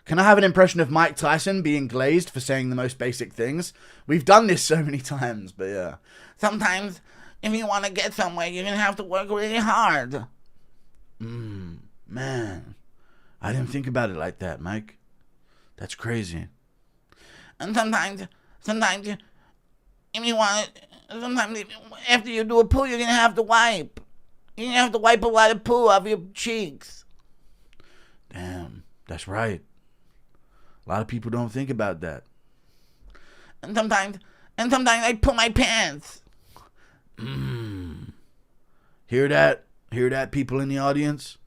Can I have an impression of Mike Tyson being glazed for saying the most basic things? We've done this so many times, but yeah. Sometimes, if you want to get somewhere, you're going to have to work really hard. Man. I didn't think about it like that, Mike. That's crazy. And sometimes, if you want it, after you do a poo, you're going to have to wipe. You're going to have to wipe a lot of poo off your cheeks. Damn, that's right. A lot of people don't think about that. And sometimes I poo my pants. Hear that? Hear that, people in the audience?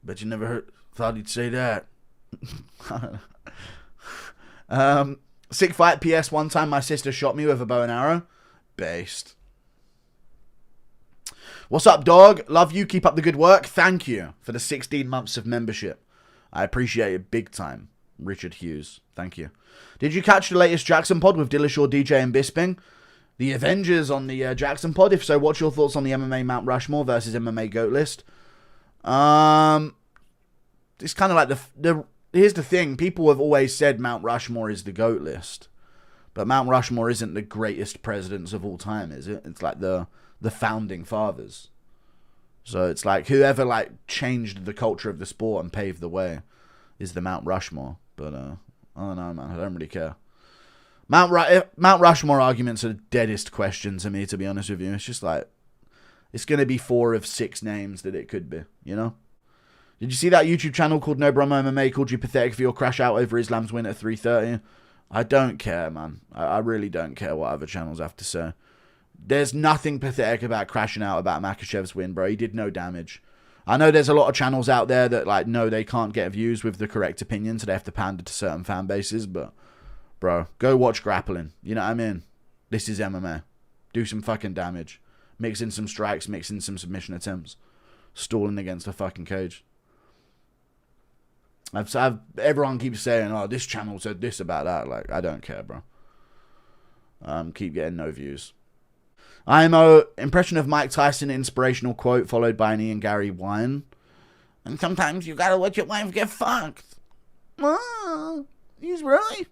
Bet you never thought he'd say that. Sick fight. PS. One time my sister shot me with a bow and arrow. Based. What's up, dog? Love you. Keep up the good work. Thank you for the 16 months of membership. I appreciate it big time. Richard Hughes. Thank you. Did you catch the latest Jackson pod with Dillashaw, DJ, and Bisping? The Avengers on the Jackson pod? If so, what's your thoughts on the MMA Mount Rushmore versus MMA GOAT list? It's kind of like here's the thing. People have always said Mount Rushmore is the GOAT list. But Mount Rushmore isn't the greatest presidents of all time, is it? It's like the founding fathers. So it's like whoever like changed the culture of the sport and paved the way is the Mount Rushmore. But I don't know, man. I don't really care. Mount Rushmore arguments are the deadest question to me, to be honest with you. It's just like, it's going to be 4 of 6 names that it could be, you know? Did you see that YouTube channel called No Bromo MMA called you pathetic for your crash out over Islam's win at 3:30? I don't care, man. I really don't care what other channels have to say. There's nothing pathetic about crashing out about Makhachev's win, bro. He did no damage. I know there's a lot of channels out there that, like, no, they can't get views with the correct opinion, so they have to pander to certain fan bases, but, bro, go watch grappling. You know what I mean? This is MMA. Do some fucking damage. Mix in some strikes, mix in some submission attempts. Stalling against a fucking cage. Everyone keeps saying, oh, this channel said this about that. Like, I don't care, bro. Keep getting no views. IMO, impression of Mike Tyson, inspirational quote, followed by an Ian Gary whine. And sometimes you gotta let your wife get fucked. He's really?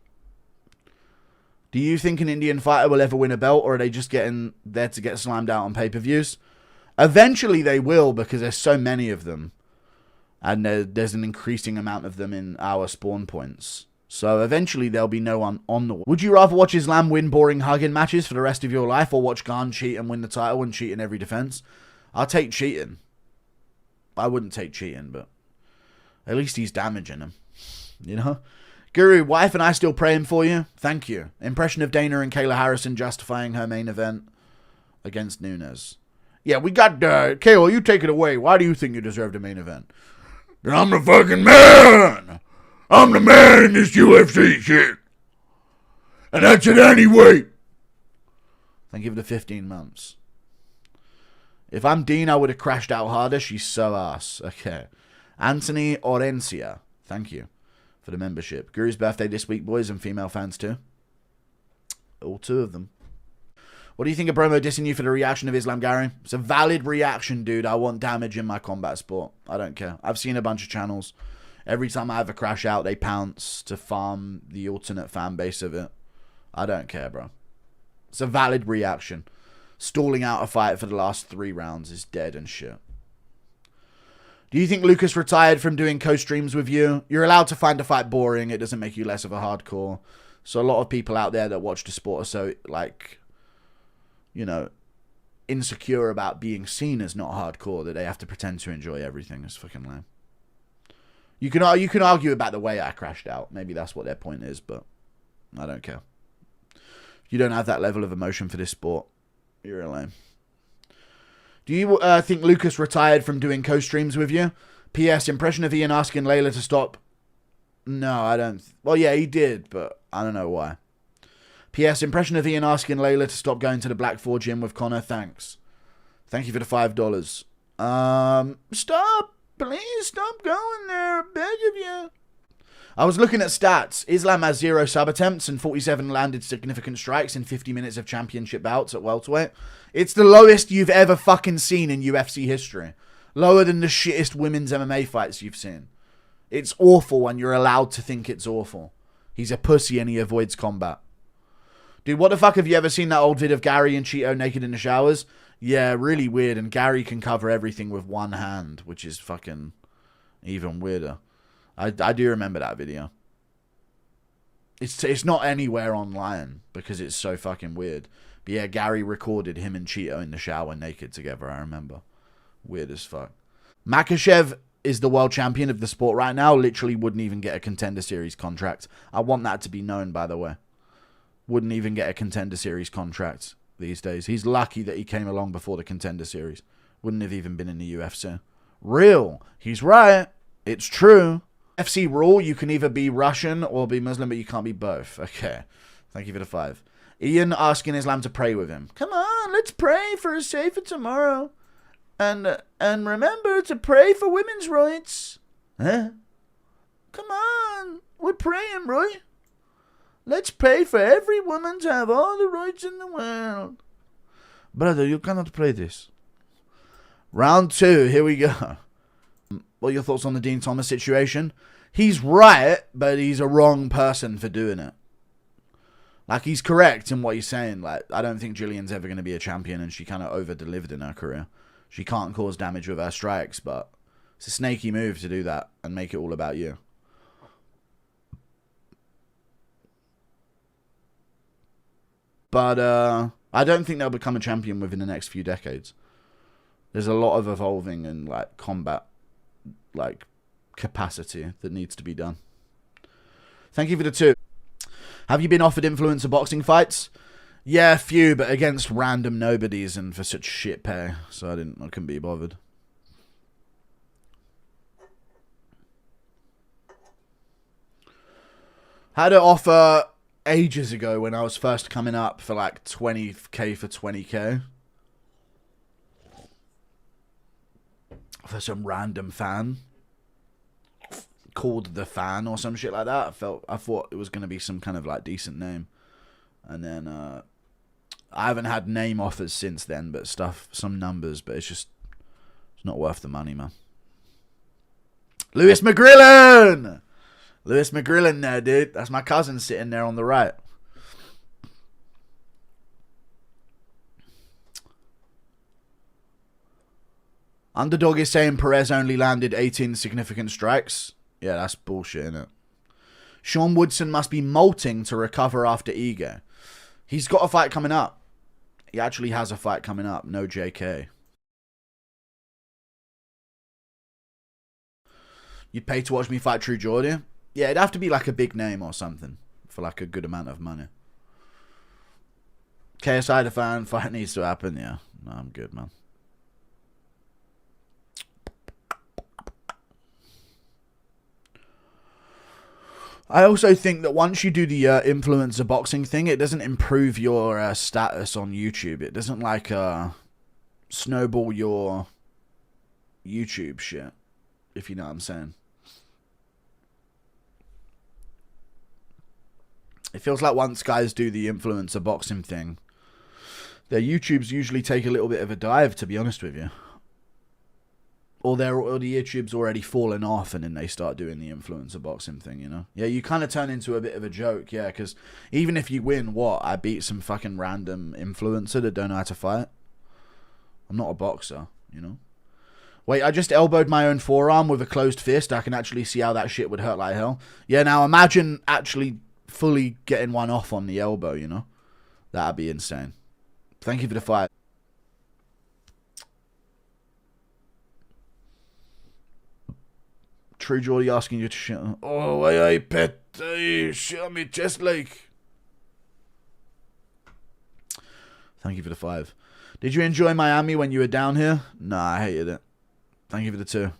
Do you think an Indian fighter will ever win a belt, or are they just getting there to get slammed out on pay-per-views? Eventually they will, because there's so many of them. And there's an increasing amount of them in our spawn points. So eventually there'll be no one on the... Would you rather watch Islam win boring hugging matches for the rest of your life, or watch Khan cheat and win the title and cheat in every defense? I'll take cheating. I wouldn't take cheating, but at least he's damaging him. You know? Guru, wife and I still praying for you? Thank you. Impression of Dana and Kayla Harrison justifying her main event against Nunes. Yeah, we got... Kayla, you take it away. Why do you think you deserve the main event? I'm the fucking man! I'm the man in this UFC shit! And that's it anyway! Thank you for the 15 months. If I'm Dean, I would have crashed out harder. She's so ass. Okay. Anthony Orencia. Thank you for the membership. Guru's birthday this week, boys, and female fans too. All 2 of them. What do you think of Bromo dissing you for the reaction of Islam Gary? It's a valid reaction, dude. I want damage in my combat sport. I don't care. I've seen a bunch of channels. Every time I have a crash out, they pounce to farm the alternate fan base of it. I don't care, bro. It's a valid reaction. Stalling out a fight for the last 3 rounds is dead and shit. Do you think Lucas retired from doing co-streams with you? You're allowed to find a fight boring. It doesn't make you less of a hardcore. So a lot of people out there that watch the sport are so, like... you know, insecure about being seen as not hardcore that they have to pretend to enjoy everything. It's fucking lame. You can argue about the way I crashed out. Maybe that's what their point is, but I don't care. If you don't have that level of emotion for this sport, you're a lame. Do you think Lucas retired from doing co-streams with you? P.S. Impression of Ian asking Layla to stop. No, I don't. Well, yeah, he did, but I don't know why. P.S. Impression of Ian asking Layla to stop going to the Black 4 gym with Connor. Thanks. Thank you for the $5. Stop. Please stop going there. I beg of you. I was looking at stats. Islam has 0 sub attempts and 47 landed significant strikes in 50 minutes of championship bouts at welterweight. It's the lowest you've ever fucking seen in UFC history. Lower than the shittest women's MMA fights you've seen. It's awful when you're allowed to think it's awful. He's a pussy and he avoids combat. Dude, what the fuck, have you ever seen that old vid of Gary and Cheeto naked in the showers? Yeah, really weird. And Gary can cover everything with one hand, which is fucking even weirder. I do remember that video. It's not anywhere online because it's so fucking weird. But yeah, Gary recorded him and Cheeto in the shower naked together, I remember. Weird as fuck. Makhachev is the world champion of the sport right now. Literally wouldn't even get a Contender Series contract. I want that to be known, by the way. Wouldn't even get a Contender Series contract these days. He's lucky that he came along before the Contender Series. Wouldn't have even been in the UFC. Real. He's right. It's true. FC rule, you can either be Russian or be Muslim, but you can't be both. Okay. Thank you for the 5. Ian asking Islam to pray with him. Come on, let's pray for a safer tomorrow. And remember to pray for women's rights. Huh? Come on. We're praying, Roy. Let's pray for every woman to have all the rights in the world. Brother, you cannot play this. Round 2. Here we go. What are your thoughts on the Dean Thomas situation? He's right, but he's a wrong person for doing it. Like, he's correct in what he's saying. Like, I don't think Jillian's ever going to be a champion, and she kind of over-delivered in her career. She can't cause damage with her strikes, but it's a snaky move to do that and make it all about you. But I don't think they'll become a champion within the next few decades. There's a lot of evolving and like combat like capacity that needs to be done. Thank you for the 2. Have you been offered influencer boxing fights? Yeah, a few, but against random nobodies and for such shit pay. So I couldn't be bothered. Had an offer ages ago when I was first coming up for like 20k for 20k. For some random fan. Called The Fan or some shit like that. I thought it was going to be some kind of like decent name. And then I haven't had name offers since then, but some numbers, but it's not worth the money, man. Lewis McGrillen! Lewis McGrillen there, dude. That's my cousin sitting there on the right. Underdog is saying Perez only landed 18 significant strikes. Yeah, that's bullshit, innit? Sean Woodson must be molting to recover after ego. He's got a fight coming up. He actually has a fight coming up. No JK. You'd pay to watch me fight True Geordie? Yeah, it'd have to be like a big name or something for like a good amount of money. KSI the Fan, fight needs to happen. Yeah, no, I'm good, man. I also think that once you do the influencer boxing thing, it doesn't improve your status on YouTube. It doesn't like snowball your YouTube shit, if you know what I'm saying. It feels like once guys do the influencer boxing thing, their YouTubes usually take a little bit of a dive, to be honest with you. Or the YouTube's already fallen off and then they start doing the influencer boxing thing, you know? Yeah, you kind of turn into a bit of a joke, yeah, because even if you win, I beat some fucking random influencer that don't know how to fight? I'm not a boxer, you know? Wait, I just elbowed my own forearm with a closed fist. I can actually see how that shit would hurt like hell. Yeah, now imagine actually fully getting one off on the elbow, you know? That'd be insane. Thank you for the fight. True Geordie asking you to shit. Oh, why, pet? Shit on me chest like. Thank you for the 5. Did you enjoy Miami when you were down here? Nah, I hated it. Thank you for the 2.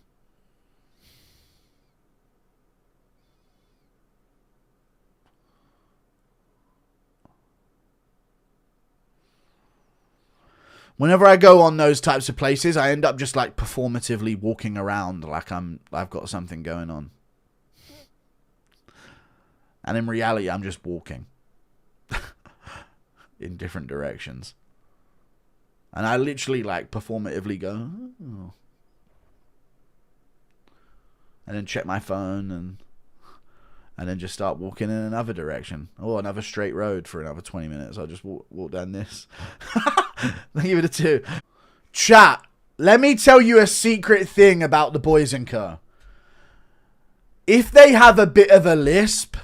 Whenever I go on those types of places, I end up just like performatively walking around like I've got something going on. And in reality, I'm just walking in different directions. And I literally like performatively go, oh. and then check my phone and then just start walking in another direction or another straight road for another 20 minutes. I'll just walk down this. Give it a 2. Chat, let me tell you a secret thing about the Boys and Co. If they have a bit of a lisp,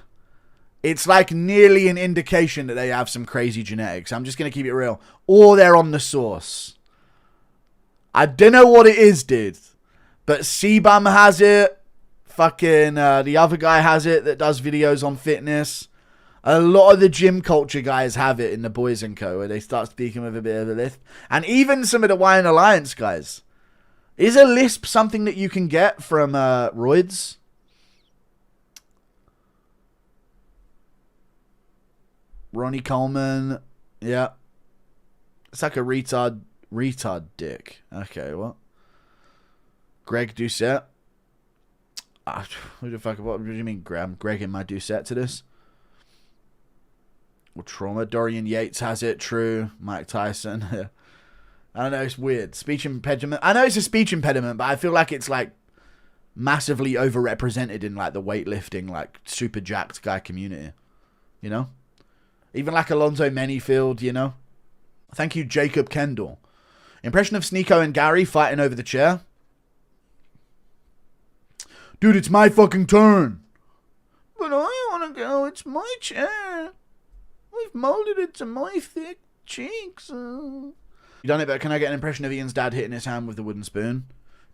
it's like nearly an indication that they have some crazy genetics. I'm just going to keep it real. Or they're on the sauce. I don't know what it is, dude. But C-Bum has it. Fucking the other guy has it that does videos on fitness. A lot of the gym culture guys have it in the Boys and Co. where they start speaking with a bit of a lisp. And even some of the Wine Alliance guys. Is a lisp something that you can get from roids? Ronnie Coleman. Yeah. It's like a retard dick. Okay, what? Greg Doucette. Who the fuck? What do you mean, Greg in my Doucette to this? Well, trauma. Dorian Yates has it. True. Mike Tyson. I don't know. It's weird. Speech impediment. I know it's a speech impediment, but I feel like it's like massively overrepresented in like the weightlifting, like super jacked guy community. You know? Even like Alonzo Manyfield, you know? Thank you, Jacob Kendall. Impression of Sneeko and Gary fighting over the chair. Dude, it's my fucking turn. But I want to go. It's my chair. We've molded it to my thick cheeks. You done it, but can I get an impression of Ian's dad hitting his hand with the wooden spoon?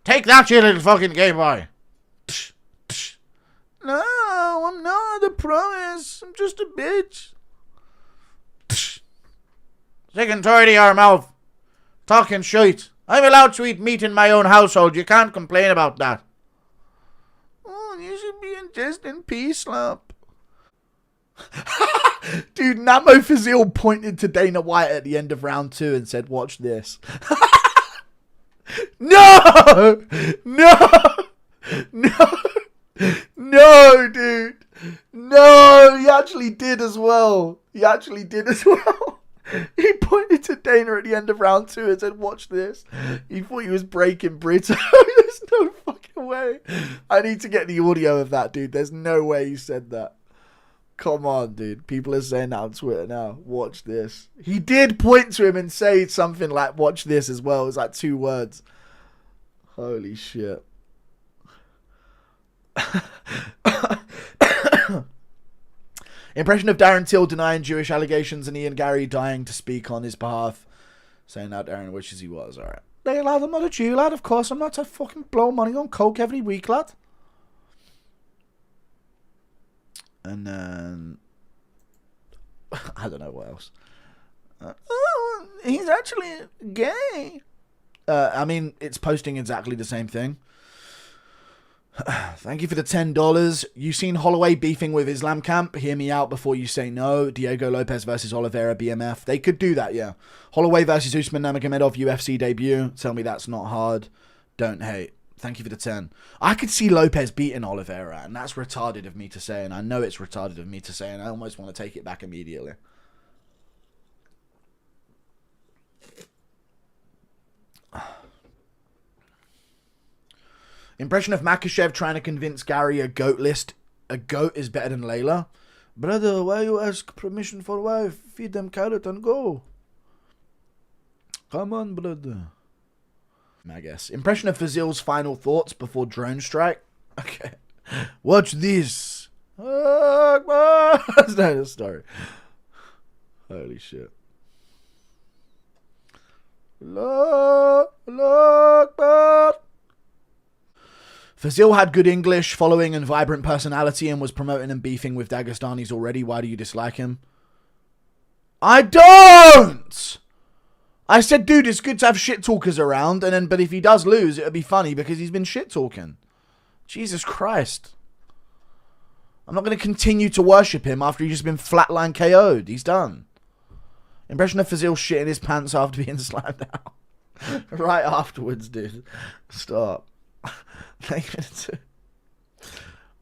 Take that, you little fucking gay boy. No, I'm not. I promise. I'm just a bitch. Sick and tired of your mouth. Talking shite. I'm allowed to eat meat in my own household. You can't complain about that. Oh, you should be ingesting pea slop. Dude, Namo Fazil pointed to Dana White at the end of round 2 and said, watch this. No! No! No! No, dude. No, he actually did as well. He pointed to Dana at the end of round 2 and said, watch this. He thought he was breaking Brito. There's no fucking way. I need to get the audio of that, dude. There's no way he said that. Come on, dude. People are saying that on Twitter now. Watch this. He did point to him and say something like, watch this as well. It was like 2 words. Holy shit. Impression of Darren Till denying Jewish allegations and Ian Gary dying to speak on his behalf. Saying that Darren wishes he was. Alright. Hey lad, I'm not a Jew, lad. Of course I'm not. I fucking blow money on coke every week, lad. And then I don't know what else. Oh, he's actually gay. I mean, it's posting exactly the same thing. Thank you for the $10. You seen Holloway beefing with Islam Camp? Hear me out before you say no. Diego Lopez versus Oliveira BMF. They could do that, yeah. Holloway versus Usman Nurmagomedov UFC debut. Tell me that's not hard. Don't hate. Thank you for the 10. I could see Lopez beating Oliveira, and that's retarded of me to say, and I know it's retarded of me to say, and I almost want to take it back immediately. Impression of Makachev trying to convince Gary a goat is better than Layla. Brother, why you ask permission for wife? Feed them carrot and go. Come on, brother. I guess. Impression of Fazil's final thoughts before drone strike. Okay. Watch this. That's not a story. Holy shit. Fazil had good English, following and vibrant personality and was promoting and beefing with Dagestanis already. Why do you dislike him? I don't! I said, dude, it's good to have shit talkers around, but if he does lose, it'll be funny because he's been shit talking. Jesus Christ. I'm not going to continue to worship him after he's just been flatline KO'd. He's done. Impression of Fazil shitting his pants after being slammed out. Right afterwards, dude. Stop.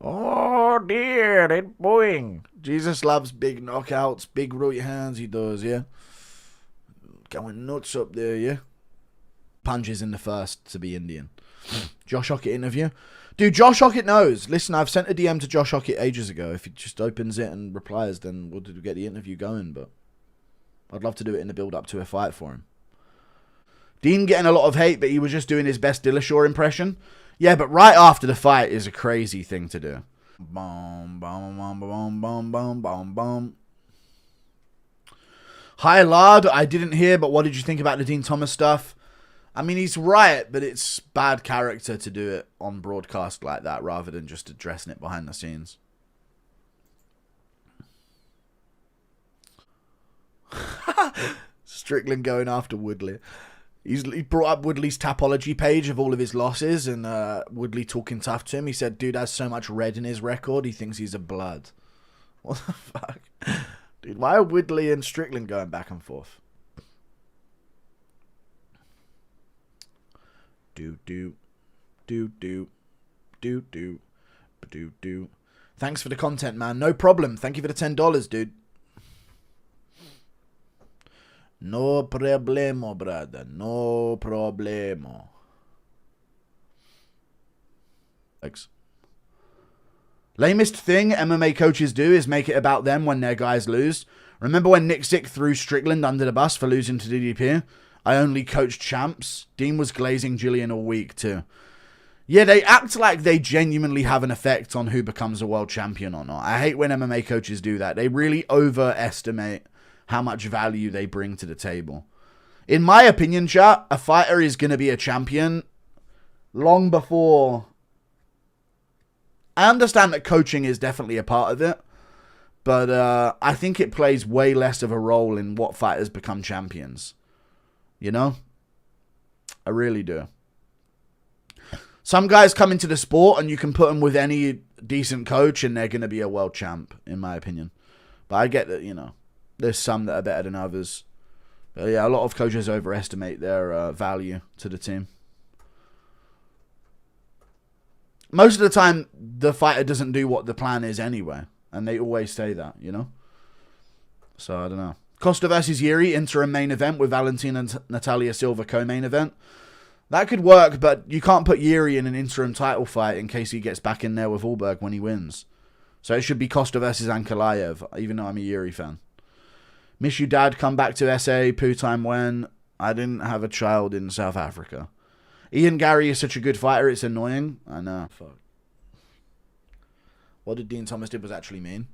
Oh dear, it's boing. Jesus loves big knockouts, big right hands, he does, yeah. Going nuts up there, yeah. Punches in the first to be Indian. Josh Hokit interview. Dude, Josh Hokit knows. Listen, I've sent a DM to Josh Hokit ages ago. If he just opens it and replies, then we'll get the interview going. But I'd love to do it in the build-up to a fight for him. Dean getting a lot of hate, but he was just doing his best Dillashaw impression. Yeah, but right after the fight is a crazy thing to do. Boom, boom, boom, boom, boom, boom, boom, boom. Hi, Lard. I didn't hear, but what did you think about the Dean Thomas stuff? I mean, he's right, but it's bad character to do it on broadcast like that rather than just addressing it behind the scenes. Strickland going after Woodley. He brought up Woodley's Tapology page of all of his losses, and Woodley talking tough to him. He said, dude has so much red in his record, he thinks he's a blood. What the fuck? Dude, why are Woodley and Strickland going back and forth? Do. Thanks for the content, man. No problem. Thank you for the $10, dude. No problemo, brother. No problemo. Thanks. Lamest thing MMA coaches do is make it about them when their guys lose. Remember when Nick Sick threw Strickland under the bus for losing to DDP? I only coached champs. Dean was glazing Jillian all week too. Yeah, they act like they genuinely have an effect on who becomes a world champion or not. I hate when MMA coaches do that. They really overestimate how much value they bring to the table. In my opinion, chat, a fighter is going to be a champion long before... I understand that coaching is definitely a part of it, but I think it plays way less of a role in what fighters become champions. You know? I really do. Some guys come into the sport and you can put them with any decent coach and they're going to be a world champ, in my opinion. But I get that, you know, there's some that are better than others. But yeah, a lot of coaches overestimate their value to the team. Most of the time, the fighter doesn't do what the plan is anyway. And they always say that, you know? So, I don't know. Costa versus Yuri, interim main event with Valentina and Natalia Silva co-main event. That could work, but you can't put Yuri in an interim title fight in case he gets back in there with Wahlberg when he wins. So it should be Costa versus Ankalaev, even though I'm a Yuri fan. Miss you, Dad. Come back to SA. Poo time when I didn't have a child in South Africa. Ian Gary is such a good fighter, it's annoying. I know. Fuck. What did Dean Thomas did was actually mean?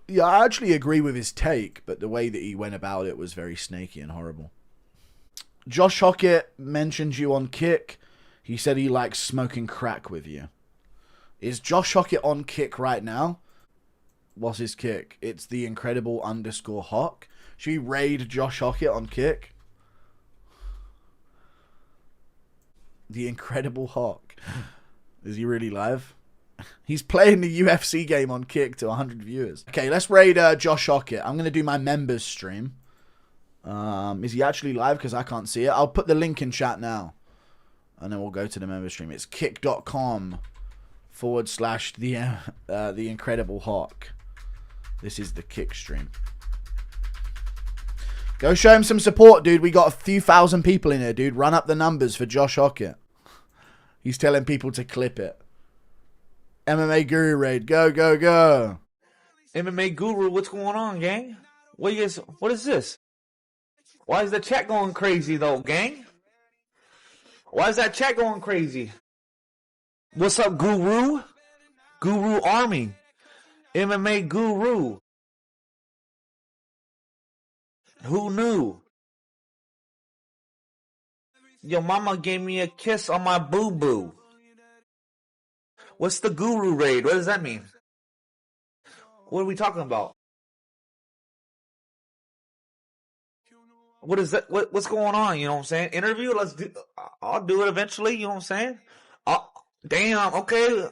Yeah, I actually agree with his take, but the way that he went about it was very snaky and horrible. Josh Hokit mentioned you on Kick. He said he likes smoking crack with you. Is Josh Hokit on Kick right now? What's his kick? It's the incredible _Hawk. Should we raid Josh Hokit on Kick? The Incredible Hawk. Is he really live? He's playing the UFC game on Kick to 100 viewers. Okay, let's raid Josh Hokit. I'm going to do my members stream. Is he actually live? Because I can't see it. I'll put the link in chat now. And then we'll go to the members stream. It's kick.com/the Incredible Hawk. This is the Kick stream. Go show him some support, dude. We got a few thousand people in here, dude. Run up the numbers for Josh Hokit. He's telling people to clip it. MMA Guru raid. Go, go, go. MMA Guru, what's going on, gang? What is this? Why is the chat going crazy, though, gang? Why is that chat going crazy? What's up, Guru? Guru Army. MMA Guru. Who knew? Your mama gave me a kiss on my boo-boo. What's the Guru raid? What does that mean? What are we talking about? What is that? What's going on? You know what I'm saying? Interview? I'll do it eventually. You know what I'm saying? Damn. Okay.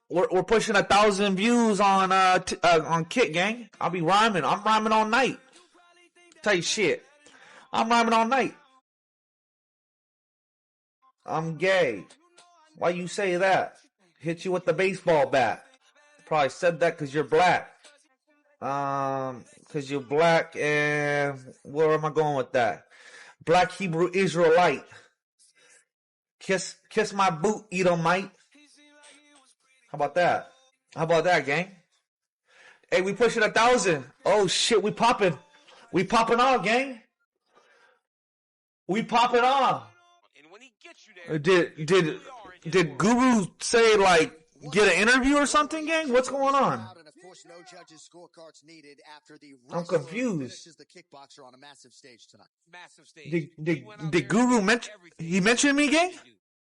We're pushing 1,000 views on Kick, gang. I'll be rhyming. I'm rhyming all night. Tell you shit. I'm rhyming all night. I'm gay. Why you say that? Hit you with the baseball bat. Probably said that because you're black. Because you're black, and where am I going with that? Black Hebrew Israelite. Kiss my boot, Edomite. How about that? How about that, gang? Hey, we pushing 1,000. Oh shit, we popping. We popping off, gang. We popping off. Did Guru say like get an interview or something, gang? What's going on? I'm confused. Did Guru mention me, gang?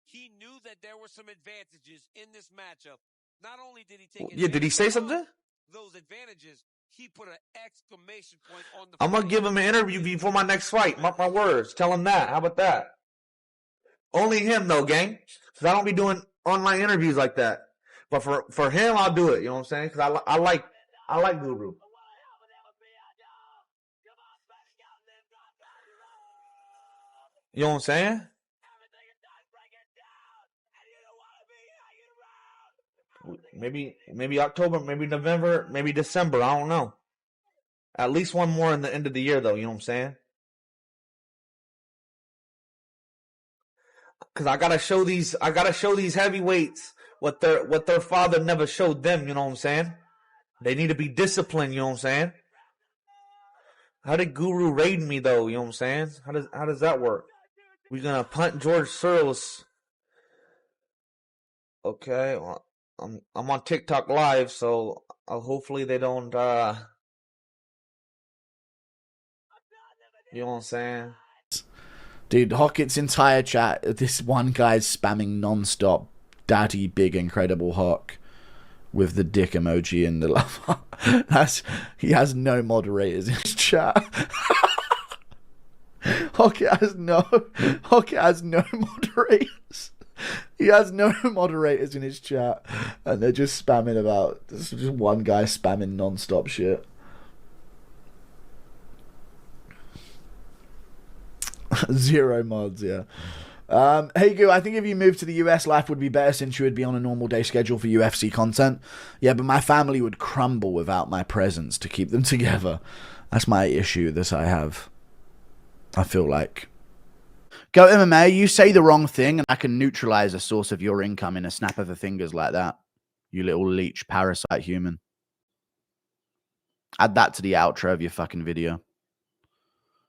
He knew that there were some advantages in this matchup. Not only did he take did he say something? Those advantages, he put an exclamation point on the I'm gonna give him an interview before my next fight. Mark my words. Tell him that. How about that? Only him though, gang. Because I don't be doing online interviews like that. But for him, I'll do it. You know what I'm saying? Because I like Guru. You know what I'm saying? Maybe October, maybe November, maybe December. I don't know. At least one more in the end of the year, though. You know what I'm saying? Because I gotta show these heavyweights what their father never showed them. You know what I'm saying? They need to be disciplined. You know what I'm saying? How did Guru raid me though? You know what I'm saying? How does that work? We're gonna punt George Searles. Okay, well, I'm on TikTok live, so hopefully they don't. You know what I'm saying? Dude, Hokit's entire chat, this one guy's spamming non-stop, daddy big incredible Hawk, with the dick emoji and the love. He has no moderators in his chat. Hokit has no moderators. He has no moderators in his chat, and they're just spamming about. This is just one guy spamming non-stop shit. Zero mods, yeah. Hey Goo, I think if you moved to the US, life would be better since you would be on a normal day schedule for UFC content. Yeah, but my family would crumble without my presence to keep them together. That's my issue that I have. I feel like. Go MMA, you say the wrong thing and I can neutralize a source of your income in a snap of the fingers like that. You little leech parasite human. Add that to the outro of your fucking video.